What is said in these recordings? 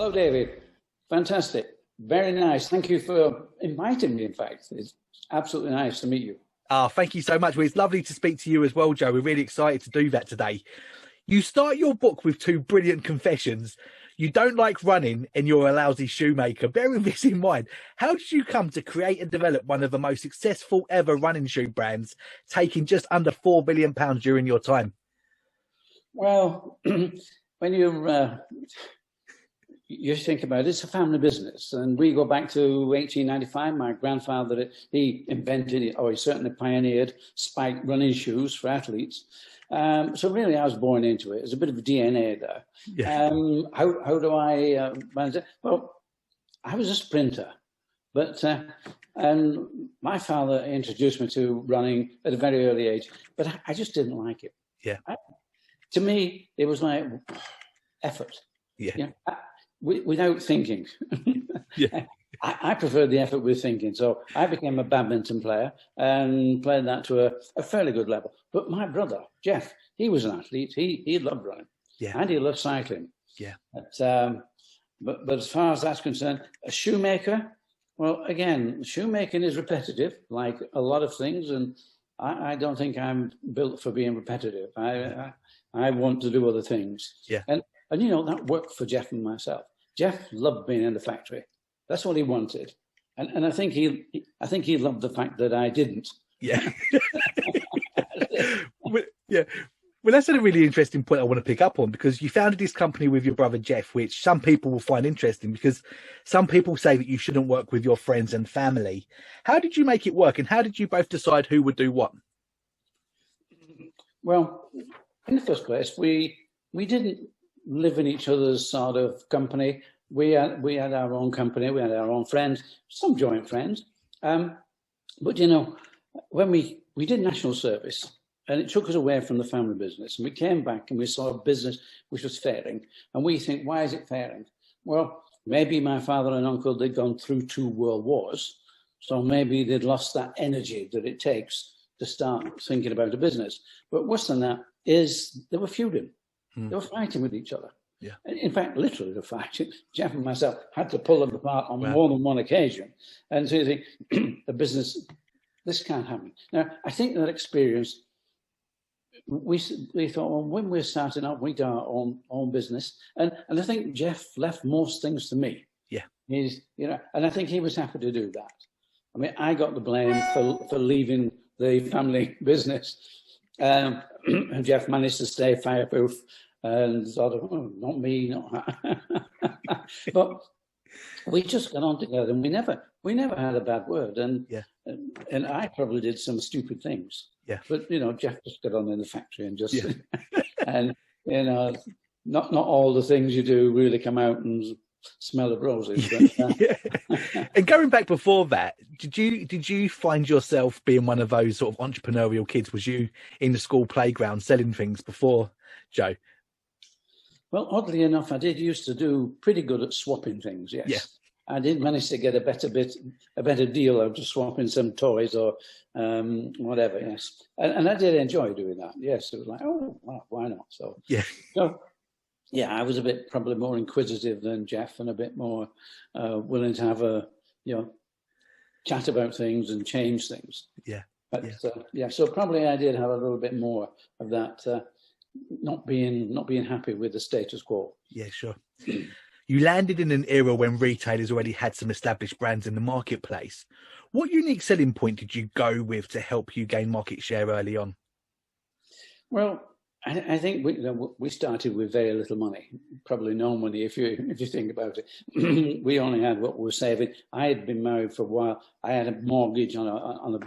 Hello, David. Fantastic. Very nice. Thank you for inviting me, in fact. It's absolutely nice to meet you. Thank you so much. Well, it's lovely to speak to you as well, Joe. We're really excited to do that today. You start your book with two brilliant confessions. You don't like running and you're a lousy shoemaker. Bearing this in mind, how did you come to create and develop one of the most successful ever running shoe brands, taking just under £4 billion during your time? Well, when you think about it, it's a family business, and we go back to 1895. My grandfather, he invented, or he certainly pioneered, spiked running shoes for athletes. So really, I was born into it. There's a bit of DNA there. Yeah. How do I manage it? Well, I was a sprinter, but and my father introduced me to running at a very early age, but I just didn't like it. Yeah. To me, it was like effort. Yeah. Without thinking. Yeah. I preferred the effort with thinking. So I became a badminton player and played that to a fairly good level. But my brother, Jeff, he was an athlete. He loved running. Yeah. And he loved cycling. Yeah. But as far as that's concerned, a shoemaker, well, again, shoemaking is repetitive, like a lot of things. And I don't think I'm built for being repetitive. I want to do other things. Yeah. And you know, that worked for Jeff and myself. Jeff loved being in the factory. That's what he wanted. And I think he loved the fact that I didn't. Yeah. Yeah. Well, that's a really interesting point I want to pick up on, because you founded this company with your brother Jeff, which some people will find interesting, because some people say that you shouldn't work with your friends and family. How did you make it work, and how did you both decide who would do what? Well, in the first place, we didn't live in each other's sort of company. We had our own company. We had our own friends, some joint friends. But you know, when we did national service, and it took us away from the family business, and we came back and we saw a business which was failing, and we think, why is it failing? Well, maybe my father and uncle, they'd gone through 2 world wars, so maybe they'd lost that energy that it takes to start thinking about a business. But worse than that is they were feuding. They were fighting with each other. Yeah. In fact, literally the fighting. Jeff and myself had to pull them apart on more than one occasion. And so you think, the business, this can't happen. Now, I think that experience, we thought, well, when we're starting out, we do our own business. And I think Jeff left most things to me. Yeah. And I think he was happy to do that. I mean, I got the blame for leaving the family business. And Jeff managed to stay fireproof. And sort of, not me, not but we just got on together, and we never had a bad word. And and I probably did some stupid things. Yeah. But you know, Jeff just got on in the factory and just and you know, not all the things you do really come out and smell of roses. But, And going back before that, did you find yourself being one of those sort of entrepreneurial kids? Was you in the school playground selling things before, Joe? Well, oddly enough, I did used to do pretty good at swapping things, yes. Yeah. I did manage to get a better deal out of swapping some toys or whatever, yes. And I did enjoy doing that, yes. It was like, oh, well, why not? So, I was a bit probably more inquisitive than Jeff, and a bit more willing to have a, chat about things and change things. Yeah. But, so probably I did have a little bit more of that not being happy with the status quo. Yeah, sure. You landed in an era when retailers already had some established brands in the marketplace. What unique selling point did you go with to help you gain market share early on? Well, I think we started with very little money, probably no money if you think about it. We only had what we were saving. I had been married for a while. I had a mortgage on a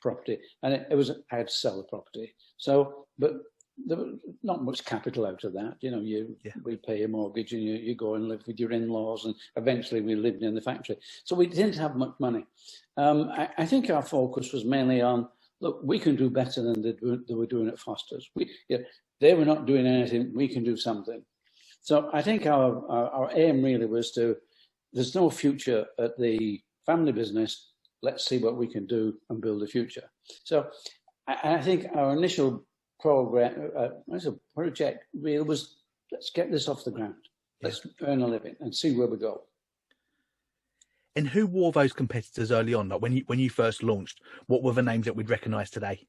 property, and I had to sell the property. So, but there was not much capital out of that. You know, we pay a mortgage and you go and live with your in-laws, and eventually we lived in the factory. So we didn't have much money. I think our focus was mainly on, look, we can do better than they were doing at Foster's. They were not doing anything, we can do something. So I think our aim really was there's no future at the family business, let's see what we can do and build a future. So I think our initial project really was, let's get this off the ground. Let's earn a living and see where we go. And who wore those competitors early on? Like when you first launched, what were the names that we'd recognise today?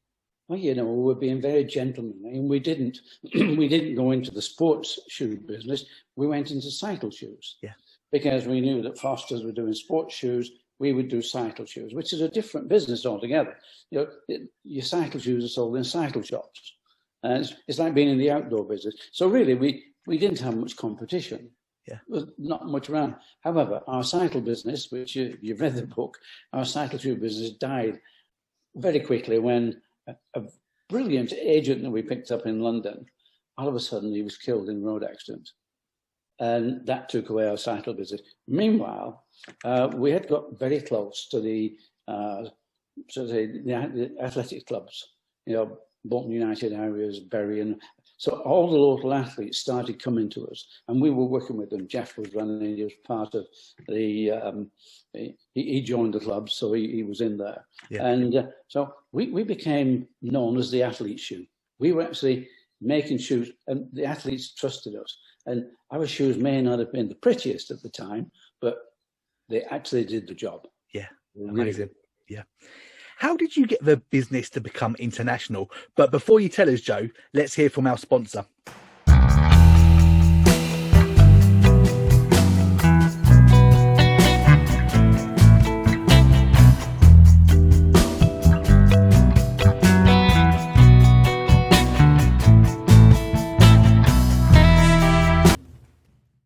Well, we were being very gentlemanly, and we didn't go into the sports shoe business. We went into cycle shoes. Yeah. Because we knew that Foster's were doing sports shoes, we would do cycle shoes, which is a different business altogether. Your cycle shoes are sold in cycle shops. And it's like being in the outdoor business. So really, we didn't have much competition. Yeah. There was not much around. However, our cycle business, which you've read the book, our cycle shoe business died very quickly when a brilliant agent that we picked up in London, all of a sudden he was killed in a road accident. And that took away our cycle business. Meanwhile, we had got very close to the athletic clubs, Bolton United areas, Bury, and so all the local athletes started coming to us, and we were working with them. Jeff was running; he was part of the. He joined the club, so he was in there, and so we became known as the athlete shoe. We were actually making shoes, and the athletes trusted us. And our shoes may not have been the prettiest at the time, but they actually did the job. Yeah, amazing. Yeah. How did you get the business to become international? But before you tell us, Joe, let's hear from our sponsor.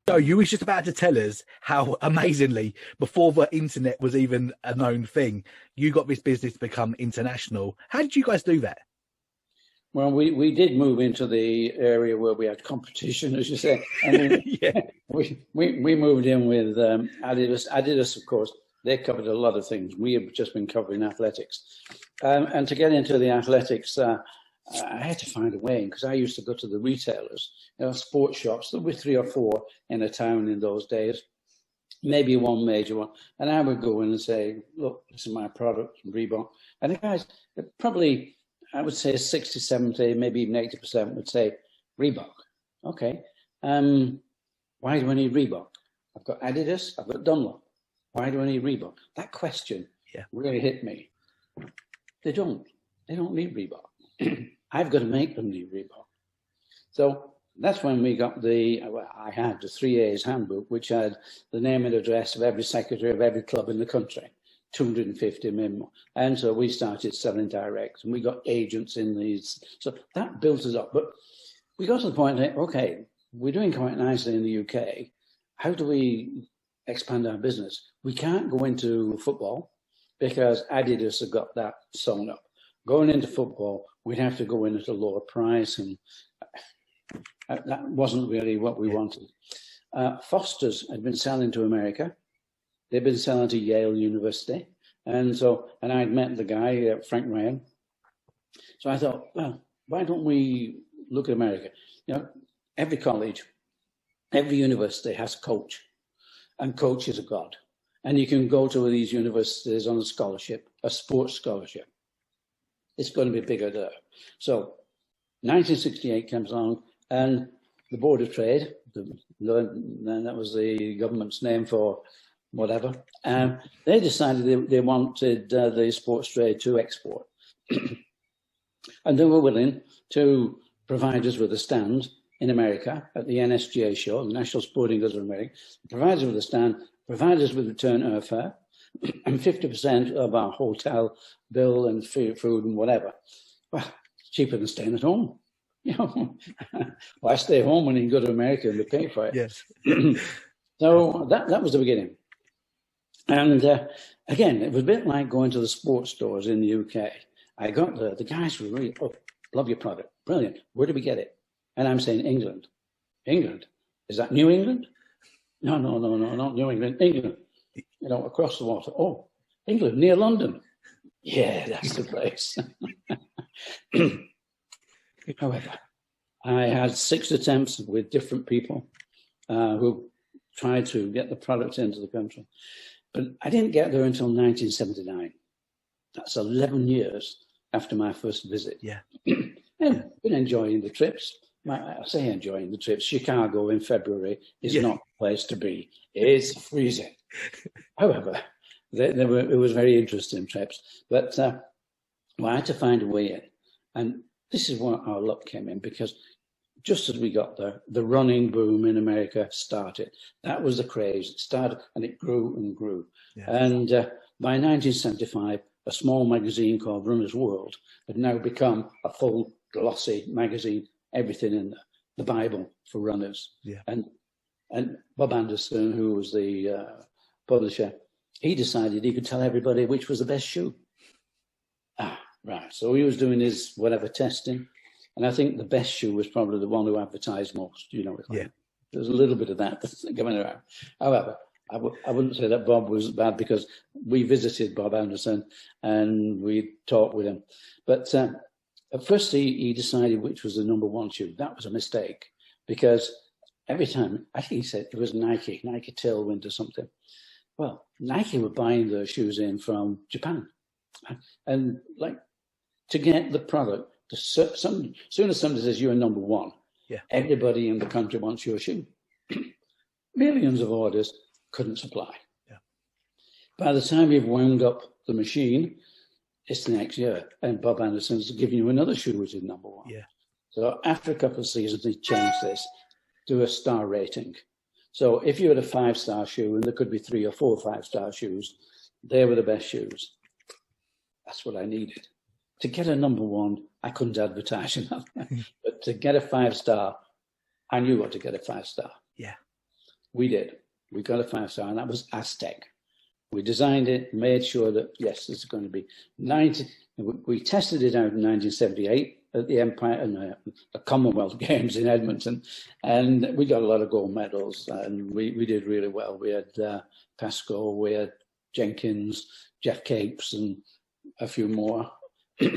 So you were just about to tell us how amazingly, before the internet was even a known thing, you got this business to become international. How did you guys do that? Well, we did move into the area where we had competition, as you say. And we moved in with Adidas. Adidas, of course, they covered a lot of things. We have just been covering athletics. And to get into the athletics, I had to find a way, because I used to go to the retailers, sports shops. There were 3 or 4 in a town in those days, maybe one major one. And I would go in and say, look, this is my product, Reebok. And the guys, probably, I would say 60, 70, maybe even 80% would say, Reebok. Okay. Why do I need Reebok? I've got Adidas, I've got Dunlop. Why do I need Reebok? That question really hit me. They don't need Reebok. I've got to make them need Reebok. So that's when we got I had the 3A's handbook, which had the name and address of every secretary of every club in the country, 250 minimum. And so we started selling direct, and we got agents in these. So that built us up. But we got to the point that, okay, we're doing quite nicely in the UK. How do we expand our business? We can't go into football because Adidas have got that sewn up. Going into football, we'd have to go in at a lower price, and that wasn't really what we wanted. Foster's had been selling to America. They'd been selling to Yale University. And I'd met the guy, Frank Ryan. So I thought, well, why don't we look at America? Every college, every university has a coach, and coach is a god. And you can go to these universities on a scholarship, a sports scholarship. It's going to be bigger there. So 1968 comes along, and the Board of Trade, that was the government's name for whatever, they decided they wanted the sports trade to export. And they were willing to provide us with a stand in America at the NSGA show, the National Sporting Goods of America, provide us with a stand, provide us with return airfare, and 50% of our hotel bill and food and whatever. Well, it's cheaper than staying at home. Why stay home when you can go to America and they pay for it? Yes. So that was the beginning. And again, it was a bit like going to the sports stores in the UK. I got there, the guys were really, love your product, brilliant. Where do we get it? And I'm saying England. England? Is that New England? No, not New England. England. Across the water. Oh, England, near London. Yeah, that's the place. However, I had 6 attempts with different people who tried to get the product into the country. But I didn't get there until 1979. That's 11 years after my first visit. Yeah. And been enjoying the trips. I say enjoying the trips. Chicago in February is not the place to be. It's freezing. However, it was very interesting trips. But I had to find a way in. And this is where our luck came in, because just as we got there, the running boom in America started. That was the craze. It started and it grew and grew. Yeah. And by 1975, a small magazine called Runner's World had now become a full glossy magazine, everything in there, the Bible for runners. Yeah. And Bob Anderson, who was the publisher, he decided he could tell everybody which was the best shoe. Right. So he was doing his whatever testing. And I think the best shoe was probably the one who advertised most, you know. Yeah. There's a little bit of that going around. However, I wouldn't say that Bob was bad, because we visited Bob Anderson and we talked with him. But at first he decided which was the number one shoe. That was a mistake, because every time, I think he said it was Nike Tailwind or something. Well, Nike were buying their shoes in from Japan. And like, to get the product, soon as somebody says you're number one, everybody in the country wants your shoe. Millions of orders, couldn't supply. Yeah. By the time you've wound up the machine, it's the next year, and Bob Anderson's giving you another shoe which is number one. Yeah. So after a couple of seasons, he changed this to a star rating. So if you had a 5-star shoe, and there could be 3 or 4 5-star shoes, they were the best shoes. That's what I needed. To get a number one, I couldn't advertise enough. But to get a 5-star, I knew what to get a 5-star. Yeah. We did. We got a 5-star, and that was Aztec. We designed it, made sure that, yes, this is going to be 90. We tested it out in 1978 at the Empire and the Commonwealth Games in Edmonton, and we got a lot of gold medals, and we did really well. We had Pascoe, we had Jenkins, Jeff Capes, and a few more.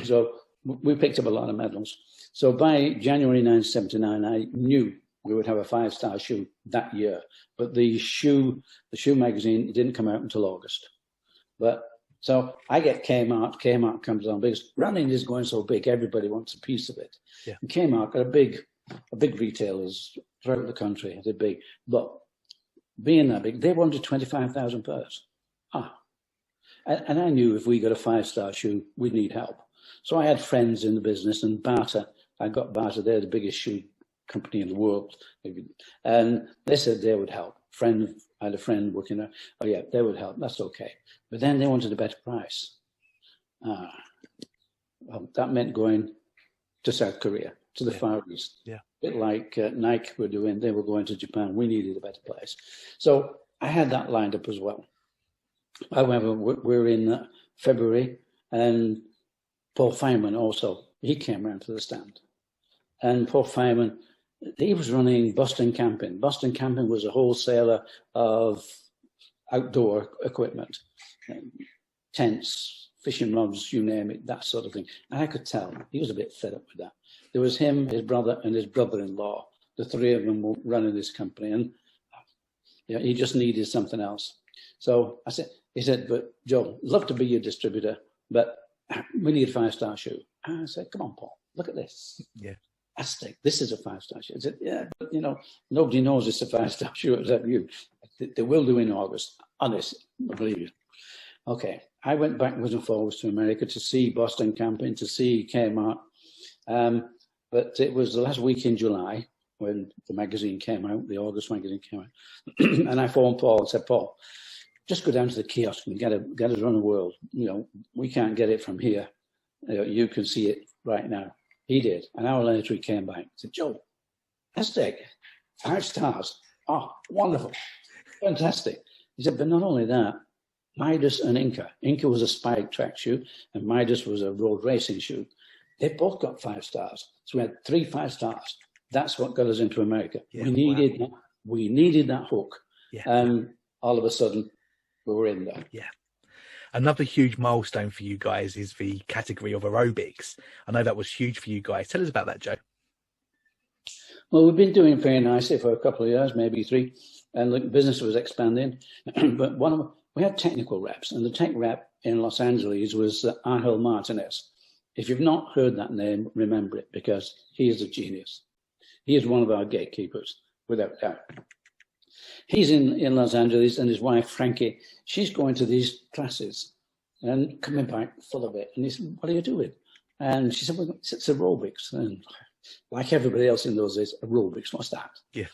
So we picked up a lot of medals. So by January 1979, I knew we would have a 5-star shoe that year. But the shoe magazine, it didn't come out until August. But so I get Kmart. Kmart comes on because running is going so big, everybody wants a piece of it. Yeah. And Kmart got a big retailers throughout the country. They're big, but being that big, they wanted 25,000 pairs. And I knew if we got a 5-star shoe, we'd need help. So I had friends in the business, and Barter. I got Barter. They're the biggest shoe company in the world, and they said they would help. I had a friend working there. Oh yeah, they would help. That's okay. But then they wanted a better price. Well, that meant going to South Korea, to the Far East. Yeah. A bit like Nike were doing. They were going to Japan. We needed a better place. So I had that lined up as well. However, we're in February, and Paul Feynman also, he came around to the stand. And Paul Feynman, he was running Boston Camping. Boston Camping was a wholesaler of outdoor equipment, tents, fishing rods, you name it, that sort of thing. And I could tell he was a bit fed up with that. There was him, his brother, and his brother-in-law. The three of them were running this company, and he just needed something else. So he said, but Joe, love to be your distributor, but we need a 5-star shoe. And I said, come on, Paul, look at this. Yeah. Aztec, this is a 5-star shoe. I said, yeah, but nobody knows it's a 5-star shoe except you. They will do in August. Honest, I believe you. Okay. I went backwards and forwards to America to see Boston Camping, to see Kmart. But it was the last week in July when the magazine came out, the August magazine came out. And I phoned Paul and said, Paul, just go down to the kiosk and get us Run the World. We can't get it from here. You can see it right now. He did. An hour later, he came back. He said, Joe, Aztec, 5 stars. Oh, wonderful. Fantastic. He said, but not only that, Midas and Inca. Inca was a spike track shoe, and Midas was a road racing shoe. They both got 5 stars. So we had 3 5 stars. That's what got us into America. Yeah, we needed that hook. Yeah. And all of a sudden, we were in there. Yeah. Another huge milestone for you guys is the category of aerobics. I know that was huge for you guys. Tell us about that, Joe. Well, we've been doing very nicely for a couple of years, maybe 3, and the business was expanding. But we had technical reps, and the tech rep in Los Angeles was Angel Martinez. If you've not heard that name, remember it, because he is a genius. He is one of our gatekeepers, without doubt. He's in Los Angeles, and his wife, Frankie, she's going to these classes and coming back full of it. And he said, what are you doing? And she said, well, it's aerobics. And like everybody else in those days, aerobics, what's that? Yeah.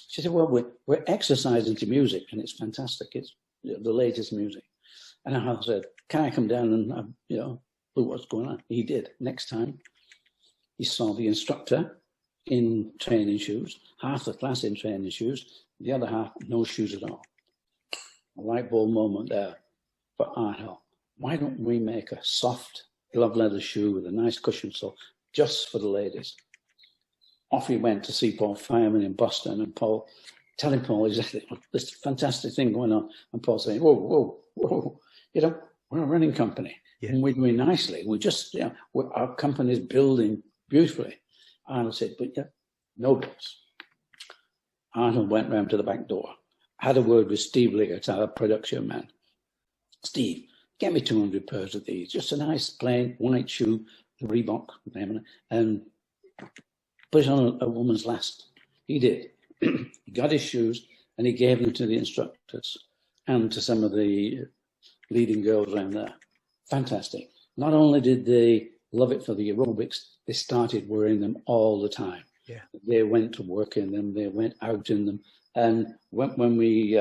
She said, well, we're exercising to music, and it's fantastic. It's the latest music. And I said, can I come down and, look what's going on? He did. Next time, he saw the instructor in training shoes, half the class in training shoes, the other half no shoes at all. A light bulb moment there for Arnold. Why don't we make a soft glove leather shoe with a nice cushion sole just for the ladies? Off he went to see Paul Fireman in Boston, and Paul telling Paul exactly this fantastic thing going on, and Paul saying, whoa, we're a running company, and we're doing nicely. We just, our company is building beautifully. Arnold said, but no boss. Arnold went round to the back door, had a word with Steve Liggett, our production man. Steve, get me 200 pairs of these, just a nice plain white shoe, the Reebok, and put it on a woman's last. He did. He got his shoes and he gave them to the instructors and to some of the leading girls around there. Fantastic. Not only did they love it for the aerobics, they started wearing them all the time. Yeah. They went to work in them, they went out in them. And when we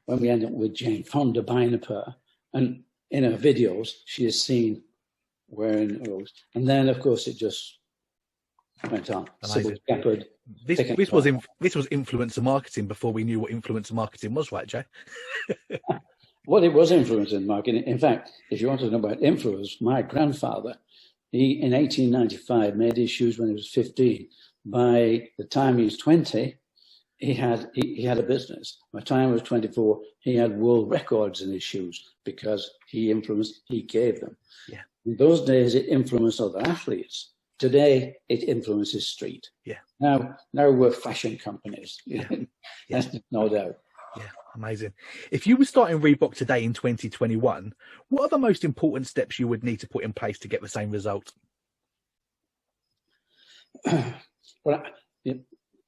ended up with Jane Fonda buying a pair, and in her videos, she is seen wearing those. And then, of course, it just went on. This was influencer marketing before we knew what influencer marketing was, right, Joe? Well, it was influencer marketing. In fact, if you want to know about influence, my grandfather, he in 1895 made his shoes when he was 15. By the time he was 20, he had a business. By the time he was 24, he had world records in his shoes because he gave them. Yeah. In those days, it influenced other athletes. Today, it influences street. Yeah. Now we're fashion companies. Yeah. That's no doubt. Yeah, amazing. If you were starting Reebok today in 2021, what are the most important steps you would need to put in place to get the same result? Well,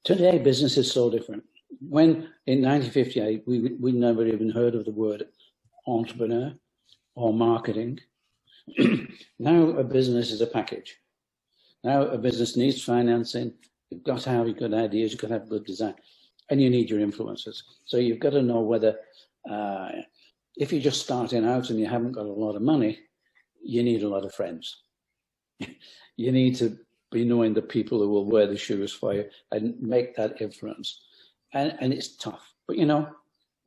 today business is so different. When in 1958 we never even heard of the word entrepreneur or marketing. Now a business is a package. Now a business needs financing. You've got to have good ideas. You've got to have good design, and you need your influencers. So you've got to know whether if you're just starting out and you haven't got a lot of money, you need a lot of friends. You need to be knowing the people who will wear the shoes for you and make that influence. And it's tough, but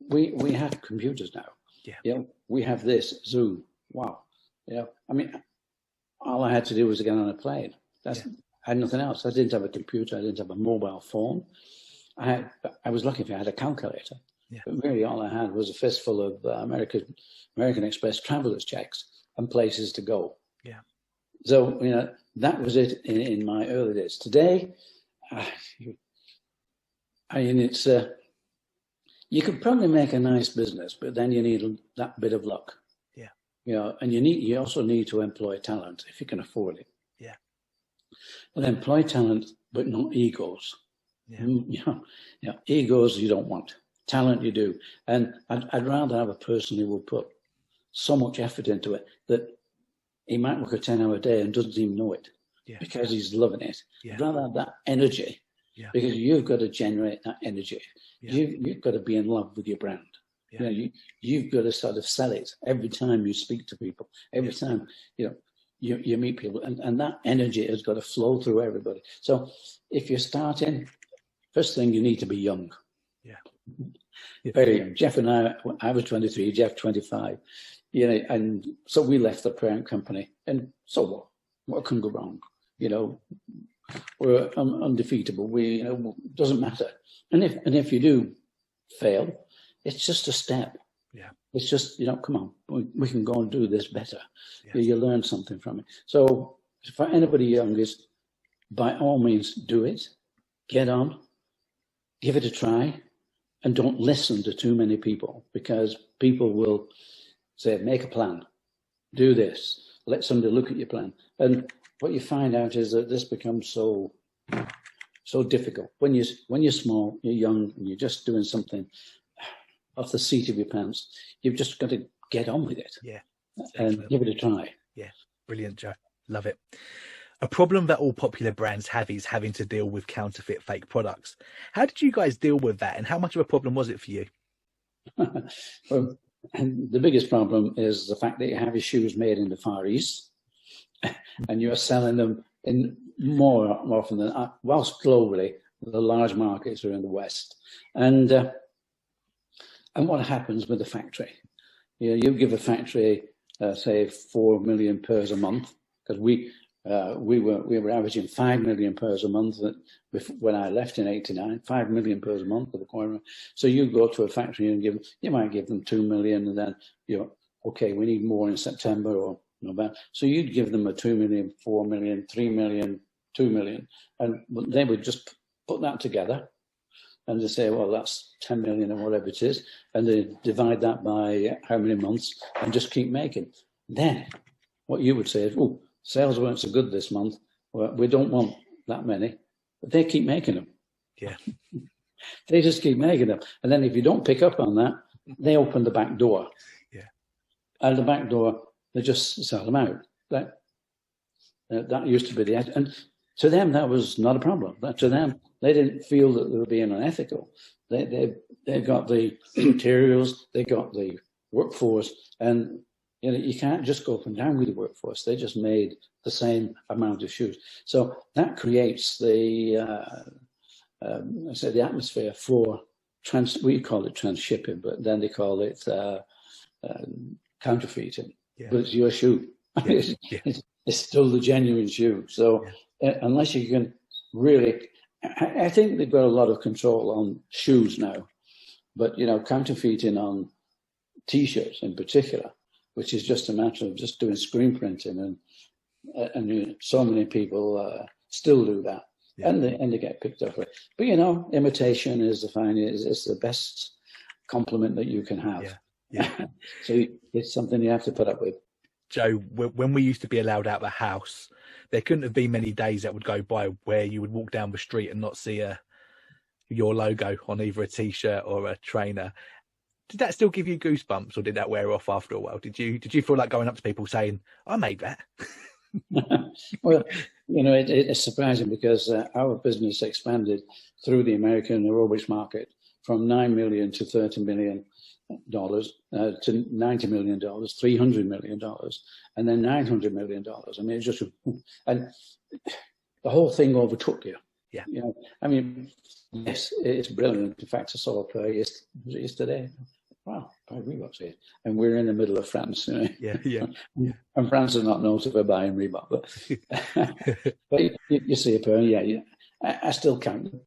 we have computers now. Yeah. We have this Zoom. Wow. I mean, all I had to do was get on a plane. I had nothing else. I didn't have a computer. I didn't have a mobile phone. I was lucky if I had a calculator. Yeah. But really all I had was a fistful of American Express travelers checks and places to go. Yeah. So, that was it in my early days. Today, it's you could probably make a nice business, but then you need that bit of luck. Yeah. And you also need to employ talent if you can afford it. Yeah. But employ talent, but not egos. Yeah. Egos you don't want. Talent you do. And I'd rather have a person who will put so much effort into it that he might work a 10-hour day and doesn't even know it because he's loving it. Yeah. I'd rather have that energy because you've got to generate that energy. Yeah. You've got to be in love with your brand. Yeah. You've got to sort of sell it every time you speak to people, every time you meet people, and that energy has got to flow through everybody. So if you're starting, first thing, you need to be young. Yeah. Very young. Jeff and I was 23, Jeff 25. And so we left the parent company, and so what can go wrong? We're undefeatable. Doesn't matter. And if you do fail, it's just a step. Yeah. It's just, come on, we can go and do this better. Yeah. You learn something from it. So for anybody young, is by all means do it, get on, give it a try, and don't listen to too many people, because people will say, make a plan, do this, let somebody look at your plan. And what you find out is that this becomes so so difficult. When you're small, you're young, and you're just doing something off the seat of your pants. You've just got to get on with it. Yeah. And give it a try. Yeah. Brilliant, Joe. Love it. A problem that all popular brands have is having to deal with counterfeit fake products. How did you guys deal with that, and how much of a problem was it for you? Well, and the biggest problem is the fact that you have your shoes made in the Far East and you're selling them in more often than, whilst globally, the large markets are in the West. And what happens with the factory? You give a factory, say, 4 million pairs a month, because we were averaging 5 million pairs a month when I left in '89. 5 million pairs a month. So you go to a factory and you might give them 2 million, and then okay, we need more in September or November. So you'd give them a 2 million, 4 million, 3 million, 2 million, and they would just put that together, and they say, well, that's 10 million or whatever it is, and they divide that by how many months and just keep making. Then what you would say is, oh, sales weren't so good this month. Well, we don't want that many, but they keep making them. Yeah. They just keep making them. And then if you don't pick up on that, they open the back door. Yeah. And the back door, they just sell them out. That used to be the, and to them, that was not a problem. But to them, they didn't feel that they were being unethical. They got the materials, they got the workforce, and you can't just go up and down with the workforce. They just made the same amount of shoes. So that creates the atmosphere for we call it transshipping, but then they call it counterfeiting. Yeah. But it's your shoe. Yeah. It's still the genuine shoe. So unless you can really, I think they've got a lot of control on shoes now, but counterfeiting on T-shirts in particular, which is just a matter of just doing screen printing, and so many people still do that, and they get picked up for it. But imitation is the best compliment that you can have. Yeah. So it's something you have to put up with. Joe, when we used to be allowed out of the house, there couldn't have been many days that would go by where you would walk down the street and not see your logo on either a T-shirt or a trainer. Did that still give you goosebumps, or did that wear off after a while? Did you feel like going up to people saying, "I made that"? Well, it's surprising because our business expanded through the American aerobics market from $9 million to $30 million to $90 million, $300 million, and then $900 million. I mean, it's just, and the whole thing overtook you. Yeah. Yes, it's brilliant. In fact, I saw a pair yesterday. Wow, Reebok's here, and we're in the middle of France. Yeah. And France is not known for buying Reebok, but you see a pair. Yeah. I still count them.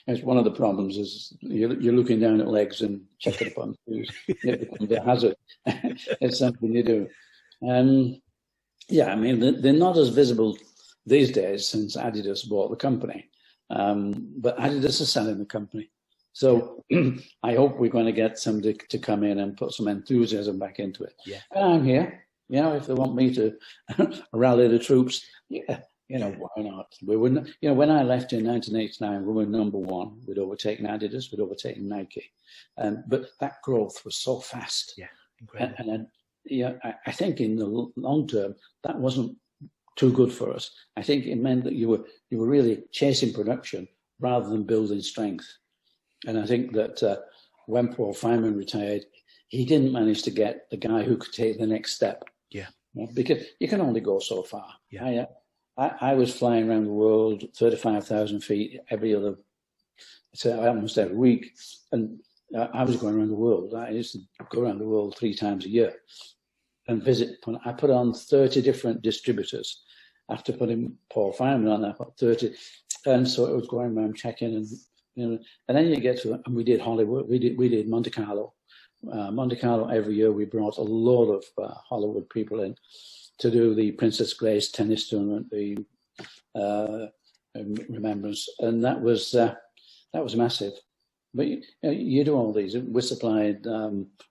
It's one of the problems is you're looking down at legs and checking upon shoes. It becomes a hazard. It's something you do. They're not as visible these days since Adidas bought the company. But Adidas is selling the company. So I hope we're going to get somebody to come in and put some enthusiasm back into it. Yeah. And I'm here. If they want me to rally the troops, why not? We wouldn't. When I left in 1989, we were number one. We'd overtaken Adidas, we'd overtaken Nike, but that growth was so fast. Yeah, incredible. And I think in the long term that wasn't too good for us. I think it meant that you were really chasing production rather than building strength. And I think that when Paul Feynman retired, he didn't manage to get the guy who could take the next step. Yeah. Because you can only go so far. Yeah. I was flying around the world 35,000 feet almost every week. And I was going around the world. I used to go around the world 3 times a year and visit. I put on 30 different distributors. After putting Paul Feynman on, I put 30. And so it was going around checking and then you get to it. And we did Hollywood. We did Monte Carlo. Monte Carlo every year. We brought a lot of Hollywood people in to do the Princess Grace tennis tournament, the remembrance, and that was massive. But you do all these. We supplied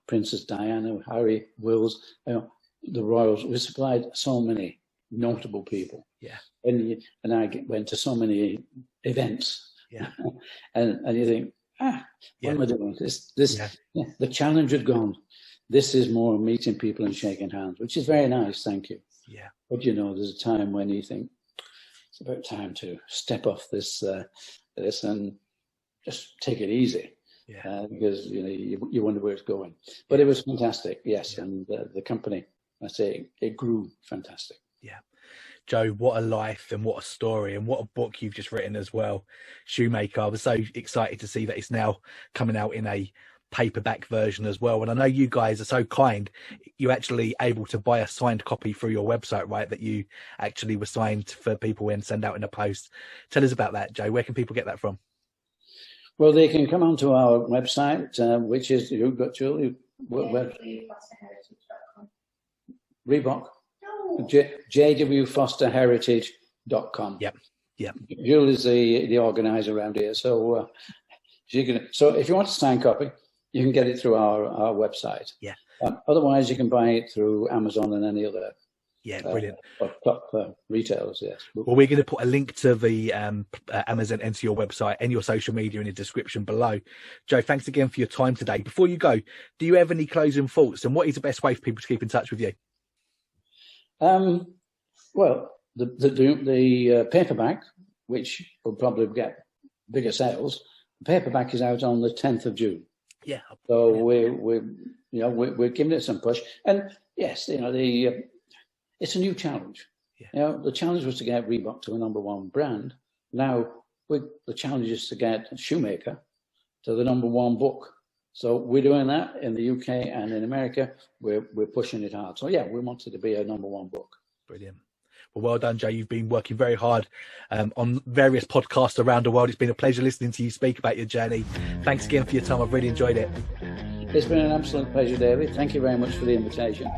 Princess Diana, Harry, Wills, the royals. We supplied so many notable people. Yeah. And I went to so many events. Yeah. and you think, what am I doing? The challenge had gone. This is more meeting people and shaking hands, which is very nice. Thank you. Yeah. But there's a time when you think it's about time to step off this and just take it easy. Yeah. Because you wonder where it's going. But it was fantastic, yes. Yeah. And the company, I say, it grew fantastic. Yeah. Joe, what a life and what a story and what a book you've just written as well. Shoemaker. I was so excited to see that it's now coming out in a paperback version as well. And I know you guys are so kind. You're actually able to buy a signed copy through your website, right? That you actually were signed for people and send out in a post. Tell us about that, Joe. Where can people get that from? Well, they can come onto our website, which is, you've got Julie, Reebok. jwfosterheritage.com. Yep. Julie is the organizer around here, so so if you want a signed copy, you can get it through our website. Yeah. Otherwise, you can buy it through Amazon and any other. Yeah, brilliant. Top retailers, yes. Well, we're going to put a link to the Amazon and to your website and your social media in the description below. Joe, thanks again for your time today. Before you go, do you have any closing thoughts? And what is the best way for people to keep in touch with you? Well, the paperback, which will probably get bigger sales, the paperback is out on the 10th of June. Yeah. So we're giving it some push. And yes, it's a new challenge. Yeah. The challenge was to get Reebok to a number one brand. Now, the challenge is to get Shoemaker to the number one book. So we're doing that in the UK and in America. We're pushing it hard. So, we wanted to be a number one book. Brilliant. Well done, Joe. You've been working very hard on various podcasts around the world. It's been a pleasure listening to you speak about your journey. Thanks again for your time. I've really enjoyed it. It's been an absolute pleasure, David. Thank you very much for the invitation.